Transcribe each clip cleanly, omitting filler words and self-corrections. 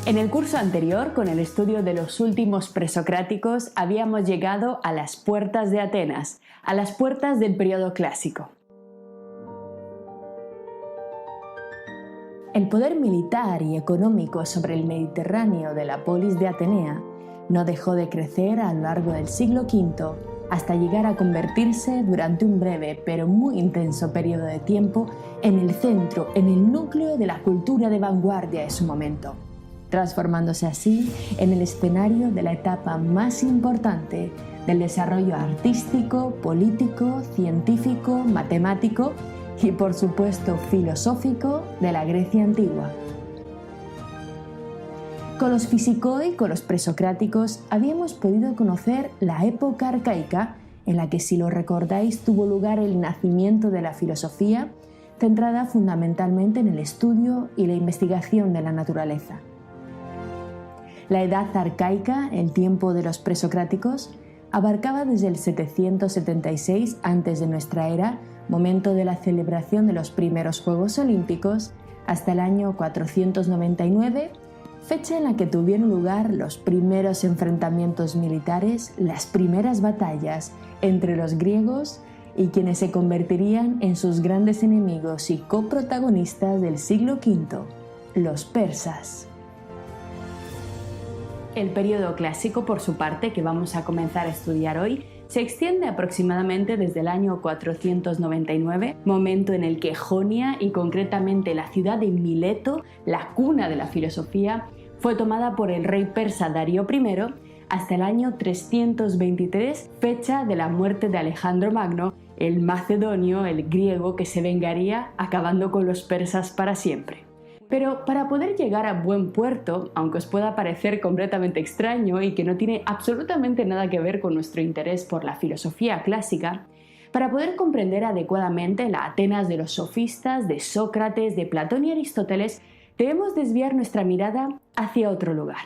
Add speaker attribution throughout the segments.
Speaker 1: En el curso anterior, con el estudio de los últimos presocráticos, habíamos llegado a las puertas de Atenas, a las puertas del periodo clásico. El poder militar y económico sobre el Mediterráneo de la polis de Atenea no dejó de crecer a lo largo del siglo V hasta llegar a convertirse durante un breve pero muy intenso periodo de tiempo en el centro, en el núcleo de la cultura de vanguardia de su momento, transformándose así en el escenario de la etapa más importante del desarrollo artístico, político, científico, matemático y, por supuesto, filosófico de la Grecia antigua. Con los Fisicoi, con los presocráticos, habíamos podido conocer la época arcaica en la que, si lo recordáis, tuvo lugar el nacimiento de la filosofía, centrada fundamentalmente en el estudio y la investigación de la naturaleza. La edad arcaica, el tiempo de los presocráticos, abarcaba desde el 776 a.C., momento de la celebración de los primeros Juegos Olímpicos, hasta el año 499, fecha en la que tuvieron lugar los primeros enfrentamientos militares, las primeras batallas entre los griegos y quienes se convertirían en sus grandes enemigos y coprotagonistas del siglo V, los persas. El periodo clásico, por su parte, que vamos a comenzar a estudiar hoy, se extiende aproximadamente desde el año 499, momento en el que Jonia, y concretamente la ciudad de Mileto, la cuna de la filosofía, fue tomada por el rey persa Darío I, hasta el año 323, fecha de la muerte de Alejandro Magno, el macedonio, el griego que se vengaría acabando con los persas para siempre. Pero para poder llegar a buen puerto, aunque os pueda parecer completamente extraño y que no tiene absolutamente nada que ver con nuestro interés por la filosofía clásica, para poder comprender adecuadamente la Atenas de los sofistas, de Sócrates, de Platón y Aristóteles, debemos desviar nuestra mirada hacia otro lugar.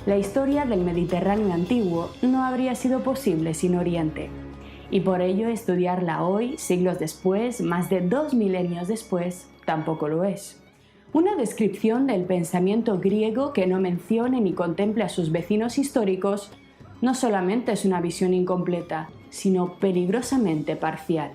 Speaker 1: La historia del Mediterráneo antiguo no habría sido posible sin Oriente, y por ello estudiarla hoy, siglos después, más de 2 milenios después, tampoco lo es. Una descripción del pensamiento griego que no mencione ni contemple a sus vecinos históricos no solamente es una visión incompleta, sino peligrosamente parcial.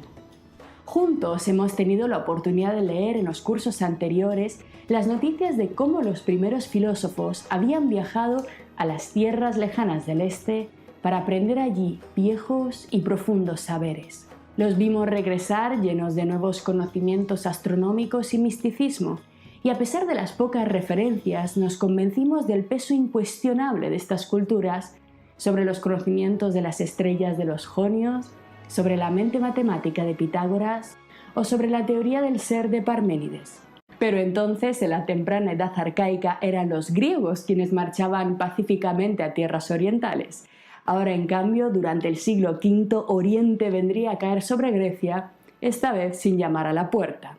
Speaker 1: Juntos hemos tenido la oportunidad de leer en los cursos anteriores las noticias de cómo los primeros filósofos habían viajado a las tierras lejanas del este para aprender allí viejos y profundos saberes. Los vimos regresar llenos de nuevos conocimientos astronómicos y misticismo, y a pesar de las pocas referencias nos convencimos del peso incuestionable de estas culturas sobre los conocimientos de las estrellas de los jonios, sobre la mente matemática de Pitágoras o sobre la teoría del ser de Parménides. Pero entonces, en la temprana edad arcaica, eran los griegos quienes marchaban pacíficamente a tierras orientales. Ahora, en cambio, durante el siglo V, Oriente vendría a caer sobre Grecia, esta vez sin llamar a la puerta.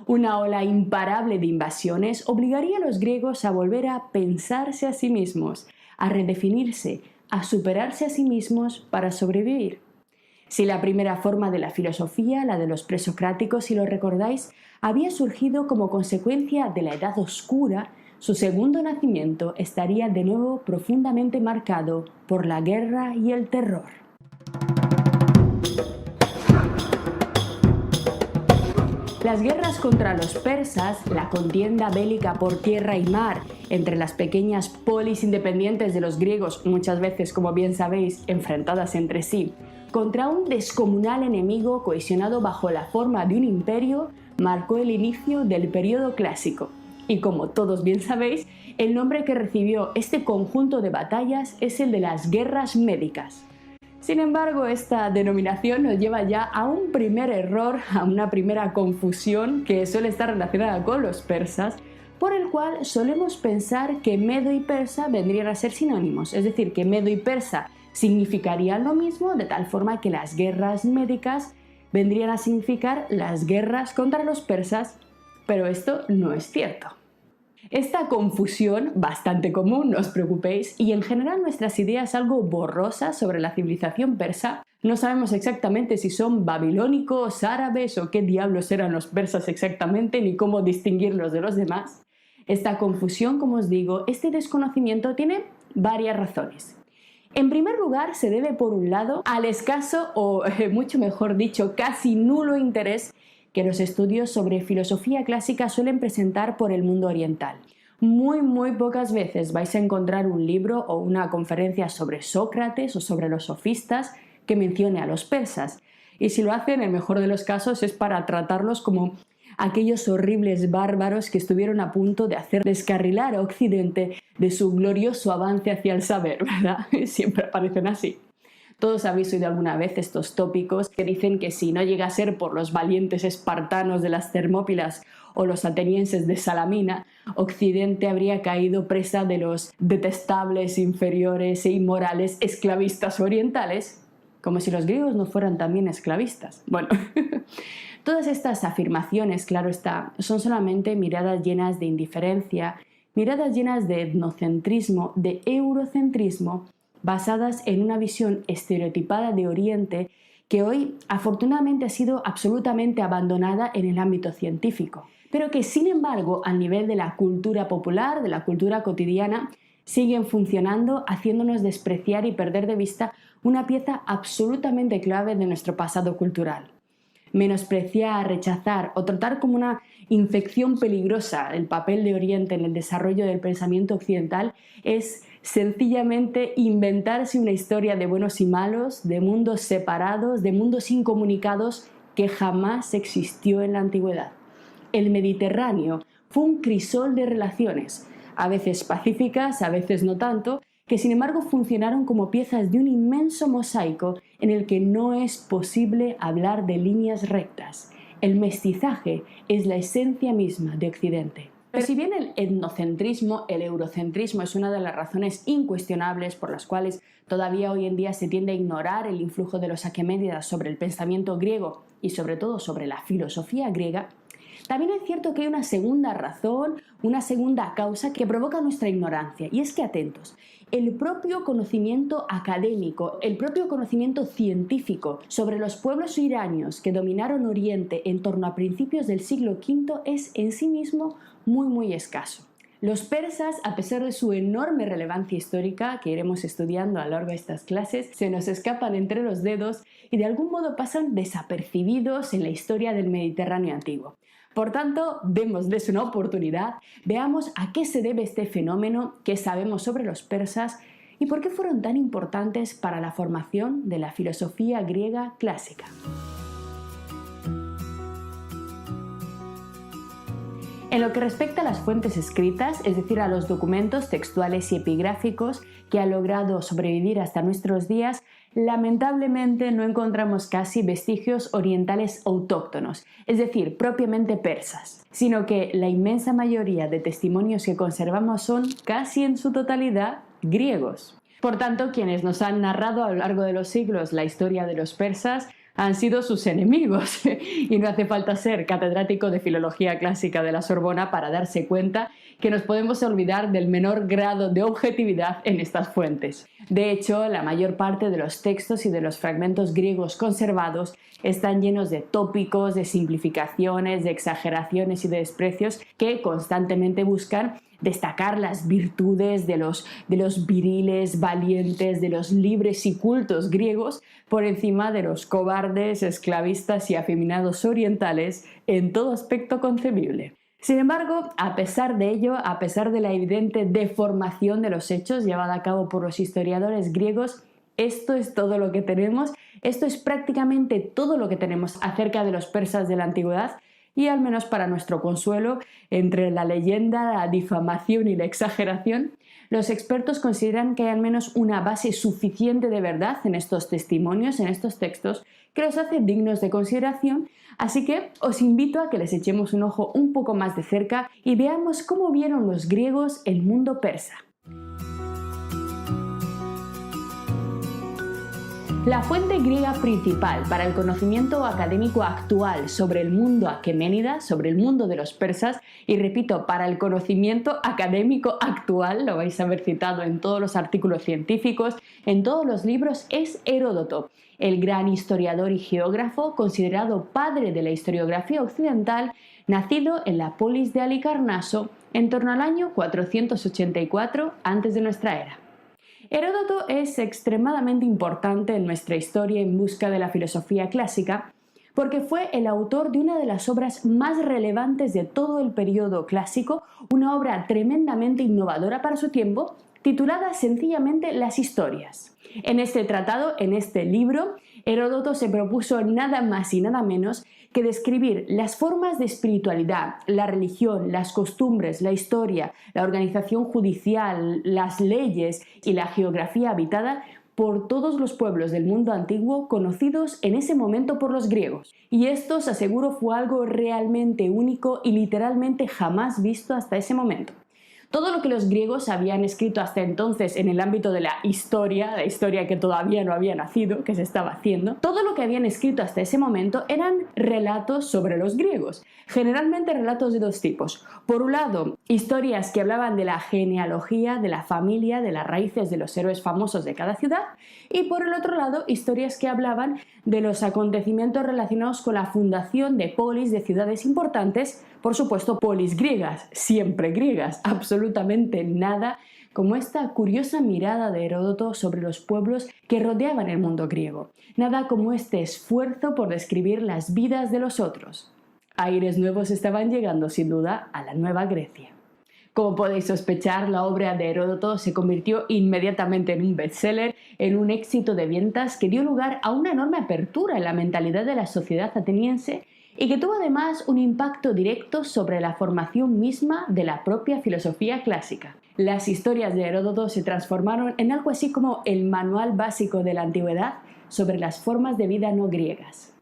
Speaker 1: Una ola imparable de invasiones obligaría a los griegos a volver a pensarse a sí mismos, a redefinirse, a superarse a sí mismos para sobrevivir. Si la primera forma de la filosofía, la de los presocráticos, si lo recordáis, había surgido como consecuencia de la Edad Oscura, su segundo nacimiento estaría de nuevo profundamente marcado por la guerra y el terror. Las guerras contra los persas, la contienda bélica por tierra y mar entre las pequeñas polis independientes de los griegos, muchas veces, como bien sabéis, enfrentadas entre sí, contra un descomunal enemigo cohesionado bajo la forma de un imperio, marcó el inicio del periodo clásico. Y como todos bien sabéis, el nombre que recibió este conjunto de batallas es el de las guerras médicas. Sin embargo, esta denominación nos lleva ya a un primer error, a una primera confusión que suele estar relacionada con los persas, por el cual solemos pensar que medo y persa vendrían a ser sinónimos, es decir, que medo y persa significarían lo mismo, de tal forma que las guerras médicas vendrían a significar las guerras contra los persas, pero esto no es cierto. Esta confusión, bastante común, no os preocupéis, y en general nuestras ideas algo borrosas sobre la civilización persa, no sabemos exactamente si son babilónicos, árabes o qué diablos eran los persas exactamente, ni cómo distinguirlos de los demás. Esta confusión, como os digo, este desconocimiento tiene varias razones. En primer lugar, se debe por un lado al escaso o, mucho mejor dicho, casi nulo interés que los estudios sobre filosofía clásica suelen presentar por el mundo oriental. Muy pocas veces vais a encontrar un libro o una conferencia sobre Sócrates o sobre los sofistas que mencione a los persas, y si lo hacen, en el mejor de los casos es para tratarlos como aquellos horribles bárbaros que estuvieron a punto de hacer descarrilar a Occidente de su glorioso avance hacia el saber, ¿verdad? Siempre aparecen así. Todos habéis oído alguna vez estos tópicos que dicen que si no llega a ser por los valientes espartanos de las Termópilas o los atenienses de Salamina, Occidente habría caído presa de los detestables, inferiores e inmorales esclavistas orientales, como si los griegos no fueran también esclavistas. Bueno, todas estas afirmaciones, claro está, son solamente miradas llenas de indiferencia, miradas llenas de etnocentrismo, de eurocentrismo, basadas en una visión estereotipada de Oriente que hoy afortunadamente ha sido absolutamente abandonada en el ámbito científico, pero que sin embargo al nivel de la cultura popular, de la cultura cotidiana, siguen funcionando, haciéndonos despreciar y perder de vista una pieza absolutamente clave de nuestro pasado cultural. Menospreciar, rechazar o tratar como una infección peligrosa el papel de Oriente en el desarrollo del pensamiento occidental es sencillamente inventarse una historia de buenos y malos, de mundos separados, de mundos incomunicados que jamás existió en la antigüedad. El Mediterráneo fue un crisol de relaciones, a veces pacíficas, a veces no tanto, que sin embargo funcionaron como piezas de un inmenso mosaico en el que no es posible hablar de líneas rectas. El mestizaje es la esencia misma de Occidente. Pero si bien el etnocentrismo, el eurocentrismo es una de las razones incuestionables por las cuales todavía hoy en día se tiende a ignorar el influjo de los aqueménidas sobre el pensamiento griego y sobre todo sobre la filosofía griega, también es cierto que hay una segunda razón, una segunda causa que provoca nuestra ignorancia, y es que, atentos, el propio conocimiento académico, el propio conocimiento científico sobre los pueblos iranios que dominaron Oriente en torno a principios del siglo V es en sí mismo muy escaso. Los persas, a pesar de su enorme relevancia histórica, que iremos estudiando a lo largo de estas clases, se nos escapan entre los dedos y de algún modo pasan desapercibidos en la historia del Mediterráneo antiguo. Por tanto, démosles una oportunidad, veamos a qué se debe este fenómeno, qué sabemos sobre los persas y por qué fueron tan importantes para la formación de la filosofía griega clásica. En lo que respecta a las fuentes escritas, es decir, a los documentos textuales y epigráficos que han logrado sobrevivir hasta nuestros días, lamentablemente no encontramos casi vestigios orientales autóctonos, es decir, propiamente persas, sino que la inmensa mayoría de testimonios que conservamos son, casi en su totalidad, griegos. Por tanto, quienes nos han narrado a lo largo de los siglos la historia de los persas han sido sus enemigos, y no hace falta ser catedrático de Filología Clásica de la Sorbona para darse cuenta que nos podemos olvidar del menor grado de objetividad en estas fuentes. De hecho, la mayor parte de los textos y de los fragmentos griegos conservados están llenos de tópicos, de simplificaciones, de exageraciones y de desprecios que constantemente buscan destacar las virtudes de los viriles, valientes, de los libres y cultos griegos por encima de los cobardes, esclavistas y afeminados orientales en todo aspecto concebible. Sin embargo, a pesar de ello, a pesar de la evidente deformación de los hechos llevada a cabo por los historiadores griegos, esto es todo lo que tenemos, esto es prácticamente todo lo que tenemos acerca de los persas de la antigüedad. Y al menos para nuestro consuelo, entre la leyenda, la difamación y la exageración, Los expertos consideran que hay al menos una base suficiente de verdad en estos testimonios, en estos textos, que los hace dignos de consideración, así que os invito a que les echemos un ojo un poco más de cerca y veamos cómo vieron los griegos el mundo persa. La fuente griega principal para el conocimiento académico actual sobre el mundo aqueménida, sobre el mundo de los persas, y repito, para el conocimiento académico actual, lo vais a ver citado en todos los artículos científicos, en todos los libros, es Heródoto, el gran historiador y geógrafo, considerado padre de la historiografía occidental, nacido en la polis de Halicarnaso en torno al año 484 a.C. de nuestra era. Heródoto es extremadamente importante en nuestra historia en busca de la filosofía clásica porque fue el autor de una de las obras más relevantes de todo el periodo clásico, una obra tremendamente innovadora para su tiempo, titulada sencillamente Las Historias. En este tratado, en este libro, Heródoto se propuso nada más y nada menos que describir las formas de espiritualidad, la religión, las costumbres, la historia, la organización judicial, las leyes y la geografía habitada por todos los pueblos del mundo antiguo conocidos en ese momento por los griegos. Y esto, os aseguro, fue algo realmente único y literalmente jamás visto hasta ese momento. Todo lo que los griegos habían escrito hasta entonces en el ámbito de la historia que todavía no había nacido, que se estaba haciendo, todo lo que habían escrito hasta ese momento eran relatos sobre los griegos, generalmente relatos de dos tipos. Por un lado, historias que hablaban de la genealogía, de la familia, de las raíces de los héroes famosos de cada ciudad, y por el otro lado, historias que hablaban de los acontecimientos relacionados con la fundación de polis, de ciudades importantes, por supuesto polis griegas, siempre griegas, absolutamente nada como esta curiosa mirada de Heródoto sobre los pueblos que rodeaban el mundo griego, nada como este esfuerzo por describir las vidas de los otros. Aires nuevos estaban llegando sin duda a la Nueva Grecia. Como podéis sospechar, la obra de Heródoto se convirtió inmediatamente en un bestseller, en un éxito de ventas que dio lugar a una enorme apertura en la mentalidad de la sociedad ateniense y que tuvo además un impacto directo sobre la formación misma de la propia filosofía clásica. Las historias de Heródoto se transformaron en algo así como el manual básico de la antigüedad sobre las formas de vida no griegas.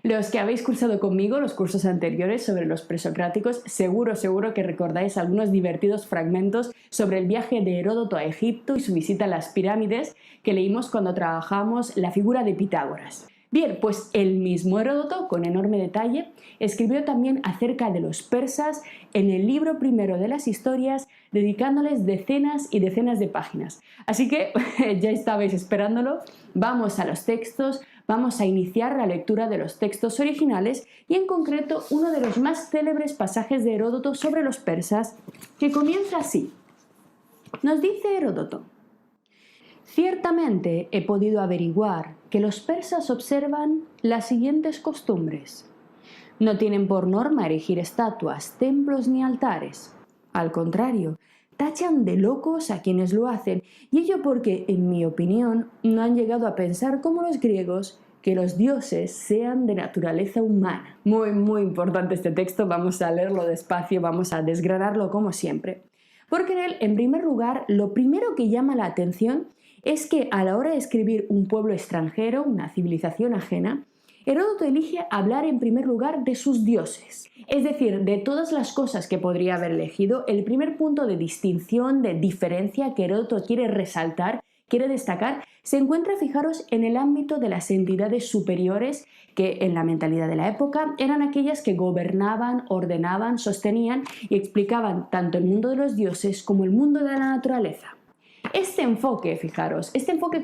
Speaker 1: Los que habéis cursado conmigo los cursos anteriores sobre los presocráticos, seguro que recordáis algunos divertidos fragmentos sobre el viaje de Heródoto a Egipto y su visita a las pirámides que leímos cuando trabajamos la figura de Pitágoras. Bien, pues el mismo Heródoto, con enorme detalle, escribió también acerca de los persas en el libro primero de las historias, dedicándoles decenas y decenas de páginas. Así que ya estabais esperándolo, vamos a los textos, vamos a iniciar la lectura de los textos originales y en concreto uno de los más célebres pasajes de Heródoto sobre los persas, que comienza así. Nos dice Heródoto: ciertamente he podido averiguar que los persas observan las siguientes costumbres. No tienen por norma erigir estatuas, templos ni altares. Al contrario, tachan de locos a quienes lo hacen, y ello porque, en mi opinión, no han llegado a pensar como los griegos que los dioses sean de naturaleza humana. Muy importante este texto, vamos a leerlo despacio, vamos a desgranarlo como siempre. Porque en él, en primer lugar, lo primero que llama la atención es que a la hora de escribir un pueblo extranjero, una civilización ajena, Heródoto elige hablar en primer lugar de sus dioses. Es decir, de todas las cosas que podría haber elegido, el primer punto de distinción, de diferencia que Heródoto quiere resaltar, quiere destacar, se encuentra, fijaros, en el ámbito de las entidades superiores que en la mentalidad de la época eran aquellas que gobernaban, ordenaban, sostenían y explicaban tanto el mundo de los dioses como el mundo de la naturaleza. Este enfoque, fijaros,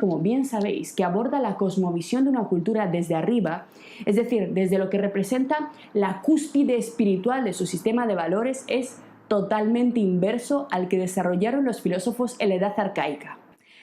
Speaker 1: como bien sabéis, que aborda la cosmovisión de una cultura desde arriba, es decir, desde lo que representa la cúspide espiritual de su sistema de valores, es totalmente inverso al que desarrollaron los filósofos en la edad arcaica.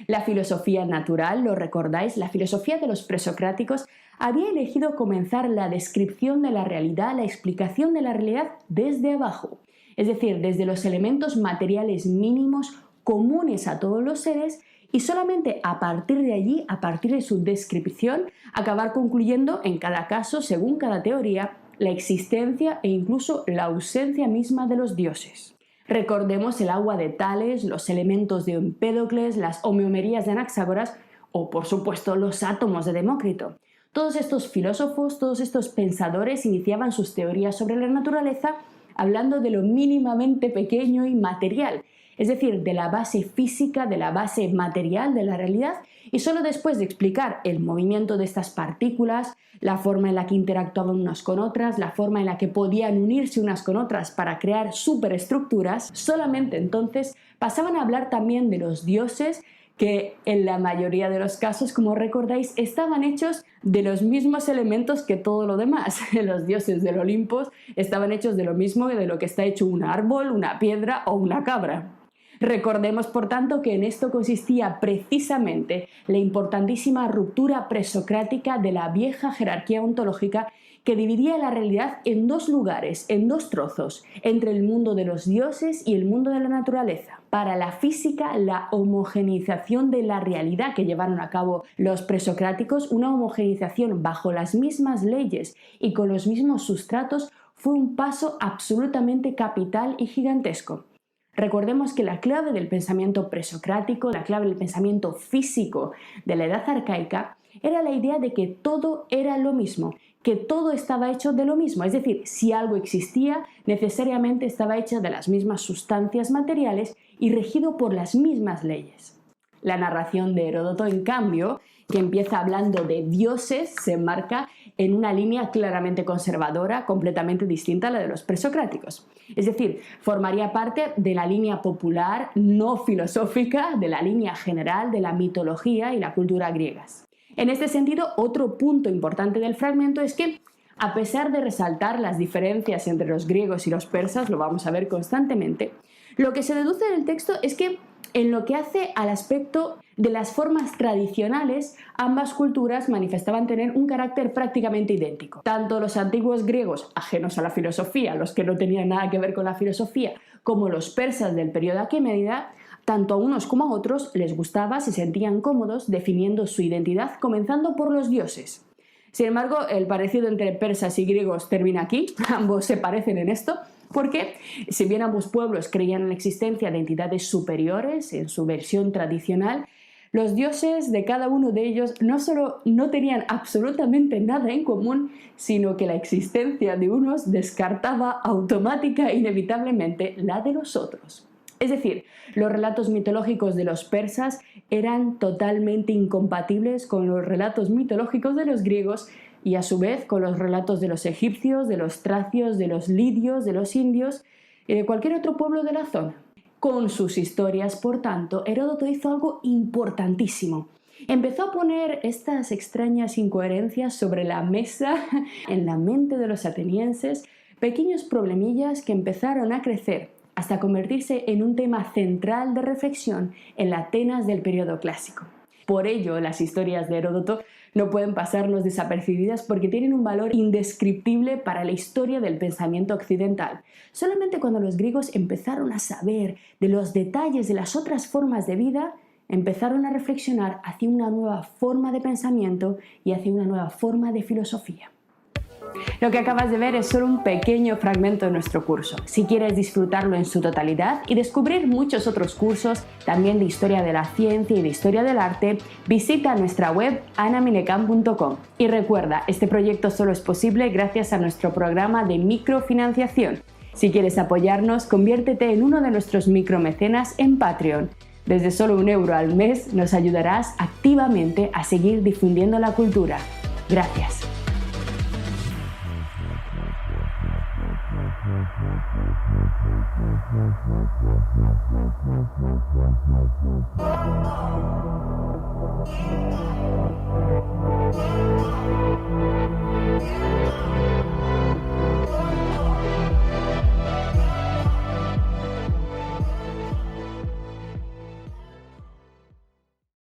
Speaker 1: La filosofía natural, ¿lo recordáis? La filosofía de los presocráticos había elegido comenzar la descripción de la realidad, la explicación de la realidad desde abajo, es decir, desde los elementos materiales mínimos comunes a todos los seres y solamente a partir de allí, a partir de su descripción, acabar concluyendo en cada caso, según cada teoría, la existencia e incluso la ausencia misma de los dioses. Recordemos el agua de Tales, los elementos de Empédocles, las homeomerías de Anaxágoras o, por supuesto, los átomos de Demócrito. Todos estos filósofos, todos estos pensadores iniciaban sus teorías sobre la naturaleza hablando de lo mínimamente pequeño y material, es decir, de la base física, de la base material de la realidad, y solo después de explicar el movimiento de estas partículas, la forma en la que interactuaban unas con otras, la forma en la que podían unirse unas con otras para crear superestructuras, solamente entonces pasaban a hablar también de los dioses, que en la mayoría de los casos, como recordáis, estaban hechos de los mismos elementos que todo lo demás. Los dioses del Olimpo estaban hechos de lo mismo que de lo que está hecho un árbol, una piedra o una cabra. Recordemos, por tanto, que en esto consistía precisamente la importantísima ruptura presocrática de la vieja jerarquía ontológica que dividía la realidad en dos lugares, en dos trozos, entre el mundo de los dioses y el mundo de la naturaleza. Para la física, la homogeneización de la realidad que llevaron a cabo los presocráticos, una homogeneización bajo las mismas leyes y con los mismos sustratos, fue un paso absolutamente capital y gigantesco. Recordemos que la clave del pensamiento presocrático, la clave del pensamiento físico de la edad arcaica, era la idea de que todo era lo mismo, que todo estaba hecho de lo mismo, es decir, si algo existía, necesariamente estaba hecho de las mismas sustancias materiales y regido por las mismas leyes. La narración de Heródoto, en cambio, que empieza hablando de dioses, se enmarca en una línea claramente conservadora, completamente distinta a la de los presocráticos. Es decir, formaría parte de la línea popular, no filosófica, de la línea general de la mitología y la cultura griegas. En este sentido, otro punto importante del fragmento es que, a pesar de resaltar las diferencias entre los griegos y los persas, lo vamos a ver constantemente, lo que se deduce del texto es que, en lo que hace al aspecto de las formas tradicionales, ambas culturas manifestaban tener un carácter prácticamente idéntico. Tanto los antiguos griegos, ajenos a la filosofía, los que no tenían nada que ver con la filosofía, como los persas del periodo aqueménida, tanto a unos como a otros les gustaba, se sentían cómodos definiendo su identidad, comenzando por los dioses. Sin embargo, el parecido entre persas y griegos termina aquí, ambos se parecen en esto, porque si bien ambos pueblos creían en la existencia de entidades superiores en su versión tradicional, los dioses de cada uno de ellos no solo no tenían absolutamente nada en común, sino que la existencia de unos descartaba automática e inevitablemente la de los otros. Es decir, los relatos mitológicos de los persas eran totalmente incompatibles con los relatos mitológicos de los griegos y a su vez con los relatos de los egipcios, de los tracios, de los lidios, de los indios y de cualquier otro pueblo de la zona. Con sus historias, por tanto, Heródoto hizo algo importantísimo. Empezó a poner estas extrañas incoherencias sobre la mesa en la mente de los atenienses, pequeños problemillas que empezaron a crecer hasta convertirse en un tema central de reflexión en la Atenas del periodo clásico. Por ello, las historias de Heródoto no pueden pasarnos desapercibidas porque tienen un valor indescriptible para la historia del pensamiento occidental. Solamente cuando los griegos empezaron a saber de los detalles de las otras formas de vida, empezaron a reflexionar hacia una nueva forma de pensamiento y hacia una nueva forma de filosofía. Lo que acabas de ver es solo un pequeño fragmento de nuestro curso. Si quieres disfrutarlo en su totalidad y descubrir muchos otros cursos, también de historia de la ciencia y de historia del arte, visita nuestra web anamilecam.com. Y recuerda, este proyecto solo es posible gracias a nuestro programa de microfinanciación. Si quieres apoyarnos, conviértete en uno de nuestros micromecenas en Patreon. Desde solo €1 al mes nos ayudarás activamente a seguir difundiendo la cultura. Gracias.